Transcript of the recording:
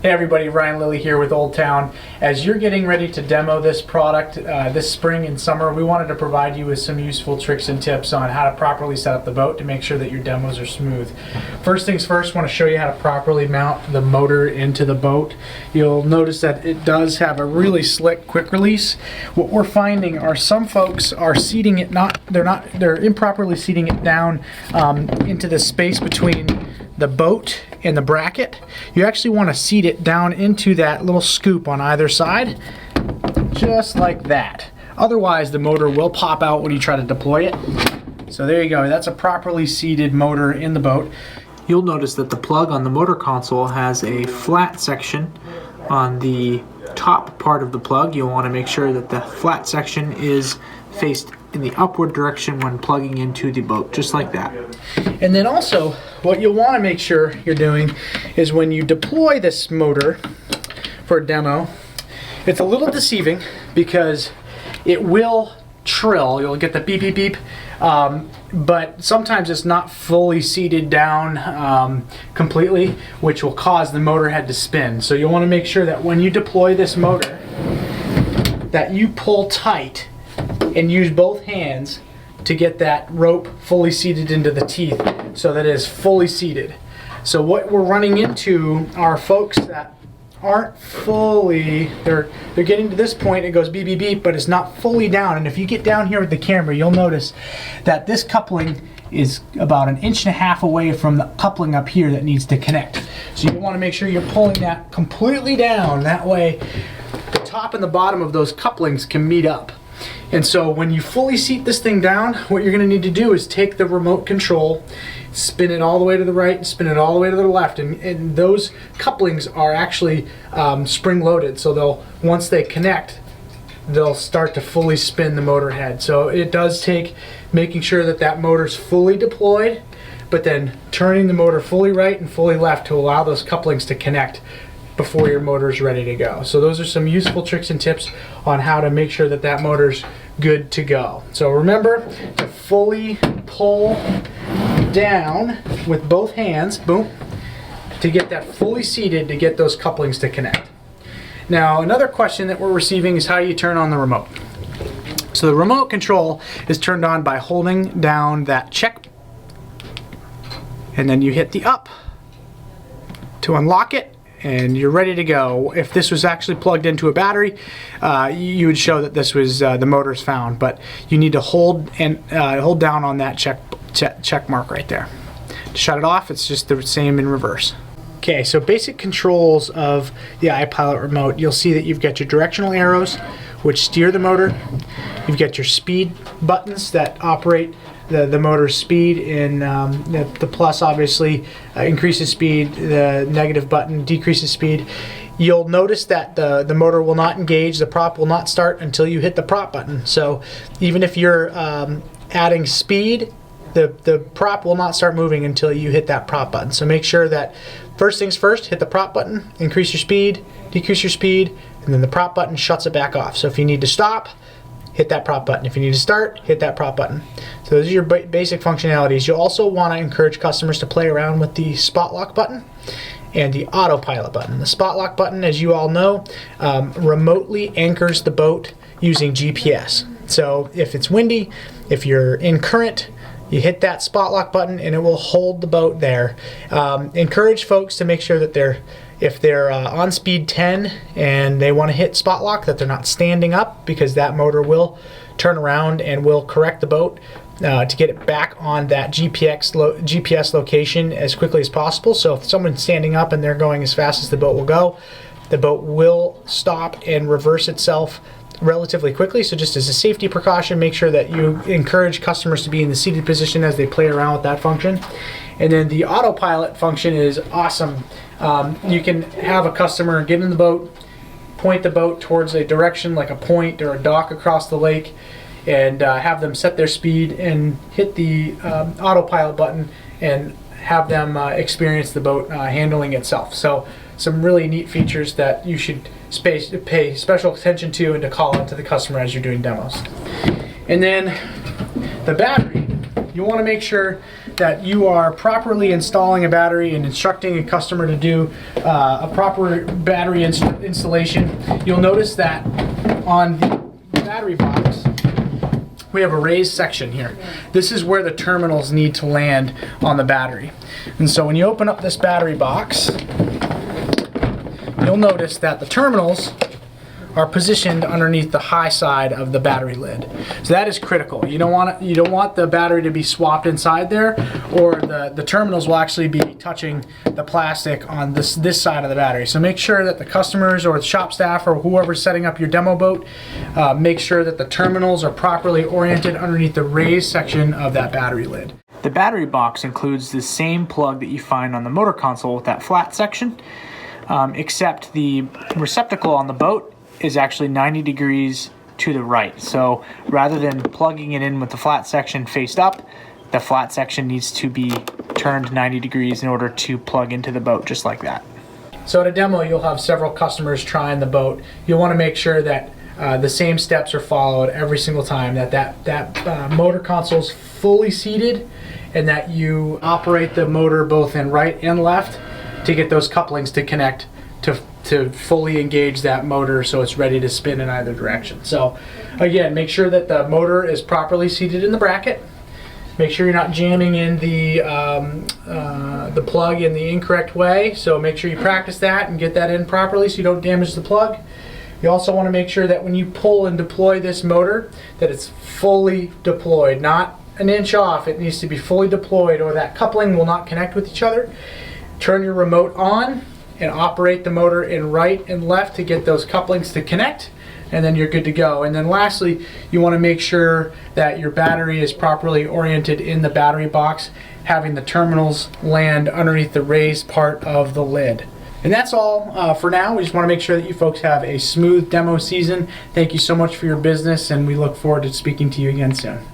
Hey everybody, Ryan Lilly here with Old Town. As you're getting ready to demo this product this spring and summer, we wanted to provide you with some useful tricks and tips on how to properly set up the boat to make sure that your demos are smooth. First things first, I want to show you how to properly mount the motor into the boat. You'll notice that it does have a really slick quick release. What we're finding are some folks are seating it they're improperly seating it down into the space between the boat and the bracket. You actually want to seat it down into that little scoop on either side, just like that. Otherwise, the motor will pop out when you try to deploy it. So there you go, that's a properly seated motor in the boat. You'll notice that the plug on the motor console has a flat section on the top part of the plug. You'll want to make sure that the flat section is faced in the upward direction when plugging into the boat, just like that. And then also, what you'll want to make sure you're doing is when you deploy this motor for a demo, it's a little deceiving because it will trill. You'll get the beep beep beep, but sometimes it's not fully seated down completely, which will cause the motor head to spin. So you'll want to make sure that when you deploy this motor, that you pull tight and use both hands to get that rope fully seated into the teeth so that it is fully seated. So what we're running into are folks that aren't fully, they're getting to this point, it goes beep beep beep, but it's not fully down. And if you get down here with the camera, you'll notice that this coupling is about 1.5 inches away from the coupling up here that needs to connect. So you want to make sure you're pulling that completely down. That way the top and the bottom of those couplings can meet up. And so when you fully seat this thing down, what you're going to need to do is take the remote control, spin it all the way to the right, and spin it all the way to the left. And those couplings are actually spring loaded. So once they connect, they'll start to fully spin the motor head. So it does take making sure that that motor's fully deployed, but then turning the motor fully right and fully left to allow those couplings to connect before your motor is ready to go. So those are some useful tricks and tips on how to make sure that that motor's good to go. So remember to fully pull down with both hands, boom, to get that fully seated to get those couplings to connect. Now another question that we're receiving is how you turn on the remote. So the remote control is turned on by holding down that check, and then you hit the up to unlock it, and you're ready to go. If this was actually plugged into a battery, you would show that this was the motor's found, but you need to hold down on that check mark right there. To shut it off, it's just the same in reverse. Okay, so basic controls of the iPilot remote. You'll see that you've got your directional arrows, which steer the motor. You've got your speed buttons that operate the motor's speed, and the plus obviously increases speed, the negative button decreases speed. You'll notice that the motor will not engage, the prop will not start until you hit the prop button. So even if you're adding speed, the prop will not start moving until you hit that prop button. So make sure that first things first, hit the prop button, increase your speed, decrease your speed, and then the prop button shuts it back off. So if you need to stop, hit that prop button. If you need to start, hit that prop button. So those are your basic functionalities. You'll also want to encourage customers to play around with the spot lock button and the autopilot button. The spot lock button, as you all know, remotely anchors the boat using GPS. So if it's windy, if you're in current, you hit that spot lock button and it will hold the boat there. Encourage folks to make sure that if they're on speed 10 and they want to hit spot lock, that they're not standing up, because that motor will turn around and will correct the boat to get it back on that GPS location as quickly as possible. So if someone's standing up and they're going as fast as the boat will go, the boat will stop and reverse itself relatively quickly. So just as a safety precaution, make sure that you encourage customers to be in the seated position as they play around with that function. And then the autopilot function is awesome. You can have a customer get in the boat, point the boat towards a direction like a point or a dock across the lake, and have them set their speed and hit the autopilot button and have them experience the boat handling itself. So some really neat features that you should pay special attention to and to call out to the customer as you're doing demos. And then the battery. You want to make sure that you are properly installing a battery and instructing a customer to do a proper battery installation, you'll notice that on the battery box, we have a raised section here. This is where the terminals need to land on the battery. And so when you open up this battery box, you'll notice that the terminals are positioned underneath the high side of the battery lid. So that is critical. You don't want the battery to be swapped inside there, or the terminals will actually be touching the plastic on this side of the battery. So make sure that the customers or the shop staff or whoever's setting up your demo boat, make sure that the terminals are properly oriented underneath the raised section of that battery lid. The battery box includes the same plug that you find on the motor console with that flat section, except the receptacle on the boat is actually 90 degrees to the right. So rather than plugging it in with the flat section faced up, the flat section needs to be turned 90 degrees in order to plug into the boat, just like that. So at a demo, you'll have several customers trying the boat. You'll want to make sure that the same steps are followed every single time, that motor console's fully seated, and that you operate the motor both in right and left to get those couplings to connect to fully engage that motor so it's ready to spin in either direction. So again, make sure that the motor is properly seated in the bracket. Make sure you're not jamming in the plug in the incorrect way. So make sure you practice that and get that in properly so you don't damage the plug. You also want to make sure that when you pull and deploy this motor, that it's fully deployed, not an inch off. It needs to be fully deployed, or that coupling will not connect with each other. Turn your remote on and operate the motor in right and left to get those couplings to connect, and then you're good to go. And then lastly, you want to make sure that your battery is properly oriented in the battery box, having the terminals land underneath the raised part of the lid. And that's all for now. We just want to make sure that you folks have a smooth demo season. Thank you so much for your business, and we look forward to speaking to you again soon.